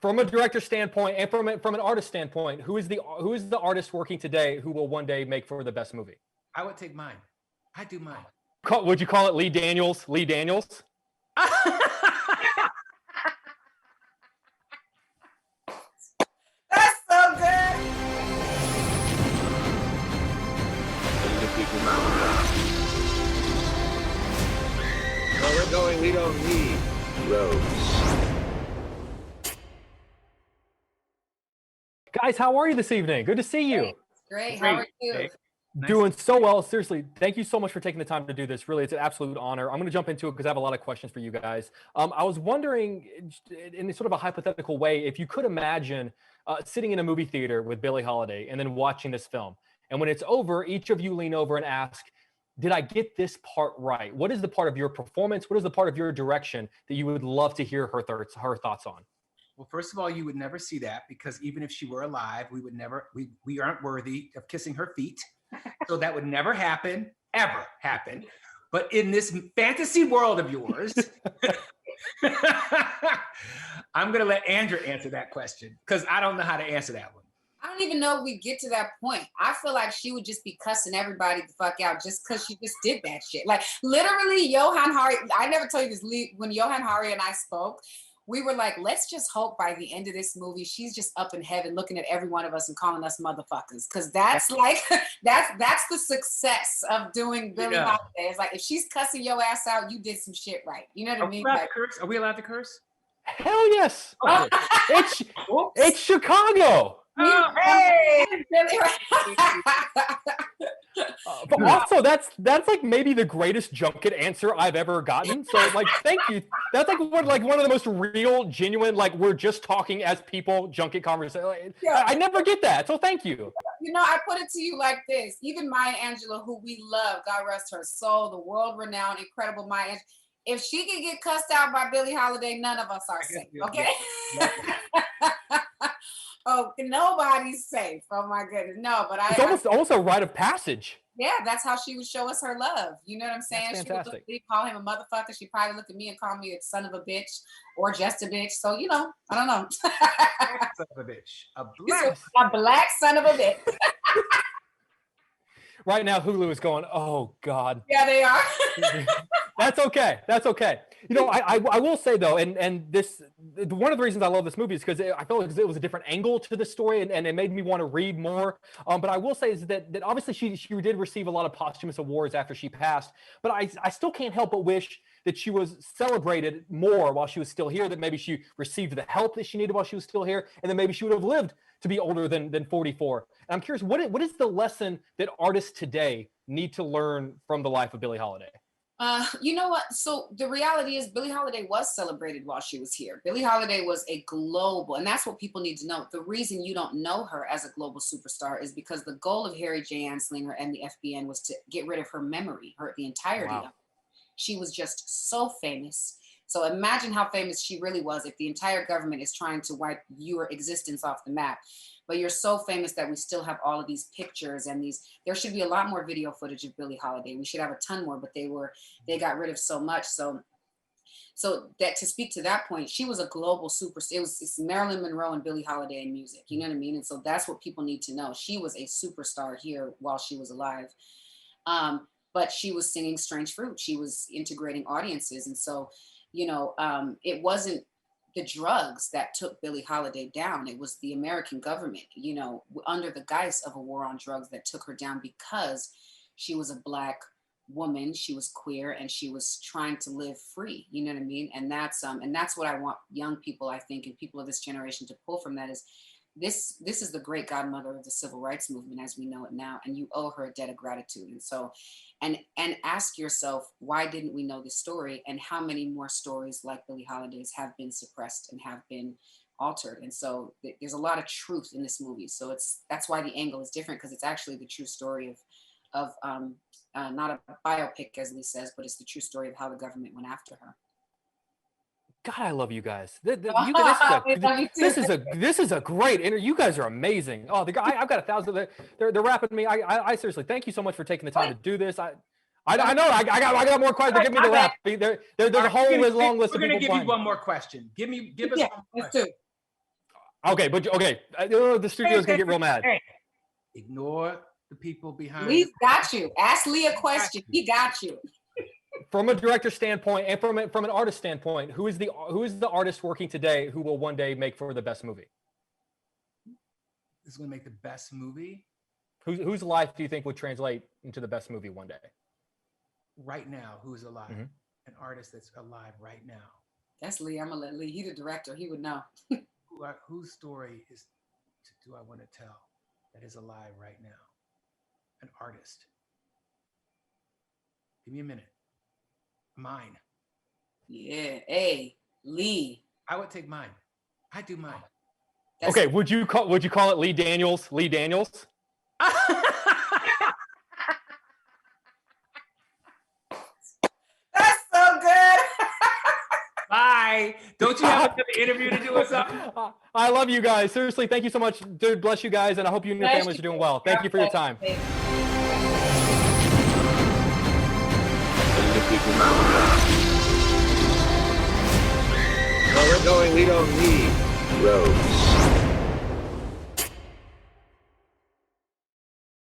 From a director standpoint and from an artist standpoint, who is the artist working today who will one day make for the best movie? I would take mine. I do mine. Would you call it Lee Daniels? Lee Daniels? That's so good. Where we're going, we don't need roads. Guys, how are you this evening? Good to see you. Great. How are you? Nice. Doing so well. Seriously, thank you so much for taking the time to do this. Really, it's an absolute honor. I'm going to jump into it because I have a lot of questions for you guys. I was wondering, in sort of a hypothetical way, if you could imagine sitting in a movie theater with Billie Holiday and then watching this film. And when it's over, each of you lean over and ask, did I get this part right? What is the part of your performance? What is the part of your direction that you would love to hear her thoughts on? Well, first of all, you would never see that because even if she were alive, we aren't worthy of kissing her feet. So that would never happen, ever happen. But in this fantasy world of yours, I'm going to let Andra answer that question because I don't know how to answer that one. I don't even know if we get to that point. I feel like she would just be cussing everybody the fuck out just because she just did that shit. Like literally, Johan Hari, I never tell you this, when Johan Hari and I spoke, we were like, let's just hope by the end of this movie, she's just up in heaven looking at every one of us and calling us motherfuckers. Cause that's like, that's the success of doing Billie Holiday. It's like, if she's cussing your ass out, you did some shit right. You know what I mean? Like, Are we allowed to curse? Hell yes. It's Chicago. Oh, hey! But also, that's like maybe the greatest junket answer I've ever gotten. So like, thank you. That's like one of the most real, genuine, like we're just talking as people junket conversation. I never get that. So thank you. You know, I put it to you like this. Even Maya Angelou, who we love, God rest her soul, the world-renowned, incredible Maya Angelou. If she can get cussed out by Billie Holiday, none of us are safe. Okay. Oh, nobody's safe. Oh my goodness. No, but it's almost a rite of passage. Yeah, that's how she would show us her love. You know what I'm saying? That's she would look at me, call him a motherfucker. She probably look at me and call me a son of a bitch or just a bitch. So, you know, I don't know. Son of a bitch. A black son of a bitch. Right now, Hulu is going, oh God. Yeah, they are. That's okay. That's okay. You know, I will say though, and this, one of the reasons I love this movie is because I felt like it was a different angle to the story, and it made me want to read more. But I will say is that obviously she did receive a lot of posthumous awards after she passed, but I still can't help but wish that she was celebrated more while she was still here, that maybe she received the help that she needed while she was still here, and then maybe she would have lived to be older than 44. And I'm curious, what is the lesson that artists today need to learn from the life of Billie Holiday? You know what? So the reality is Billie Holiday was celebrated while she was here. Billie Holiday was a global, and that's what people need to know. The reason you don't know her as a global superstar is because the goal of Harry J. Anslinger and the FBN was to get rid of her memory, the entirety of her. She was just so famous. So imagine how famous she really was if the entire government is trying to wipe your existence off the map. But you're so famous that we still have all of these pictures and there should be a lot more video footage of Billie Holiday. We should have a ton more, but they got rid of so much. So that, to speak to that point, she was a global superstar. It's Marilyn Monroe and Billie Holiday in music, you know what I mean? And so that's what people need to know. She was a superstar here while she was alive. But she was singing Strange Fruit. She was integrating audiences. And so, you know, it wasn't the drugs that took Billie Holiday down. It was the American government, you know, under the guise of a war on drugs that took her down because she was a Black woman, she was queer, and she was trying to live free, you know what I mean? And that's what I want young people, I think, and people of this generation to pull from that is this is the great godmother of the civil rights movement as we know it now, and you owe her a debt of gratitude. And so, and ask yourself, why didn't we know this story? And how many more stories like Billie Holiday's have been suppressed and have been altered? And so there's a lot of truth in this movie. So that's why the angle is different, because it's actually the true story of not a biopic, as Lee says, but it's the true story of how the government went after her. God, I love you guys. This is a great interview. You guys are amazing. Oh, I've got 1,000. They're wrapping me. I seriously thank you so much for taking the time to do this. I know I got more questions. Give me the wrap. There's a whole long list. We're gonna give you one more question. Give us one more question. Okay, but okay, the studio's gonna get real mad. Ignore the people behind. Lee's got you. Ask Lee a question. He got you. From a director standpoint and from an artist standpoint, who is the artist working today who will one day make for the best movie? Is going to make the best movie. Whose life do you think would translate into the best movie one day? Right now, who's alive? Mhm. An artist that's alive right now. That's Lee. I'm gonna let Lee. He the director. He would know. Whose story do I want to tell that is alive right now? An artist. Give me a minute. Mine. Yeah. Hey, Lee. I would take mine. I do mine. That's Okay, would you call it Lee Daniels? Lee Daniels? That's so good. Bye. Don't you have another interview to do or something? I love you guys. Seriously, thank you so much. Dude, bless you guys, and I hope you and your Bless families you. are doing well. Thank you for your time. And the people now. Where we're going, we don't need roads.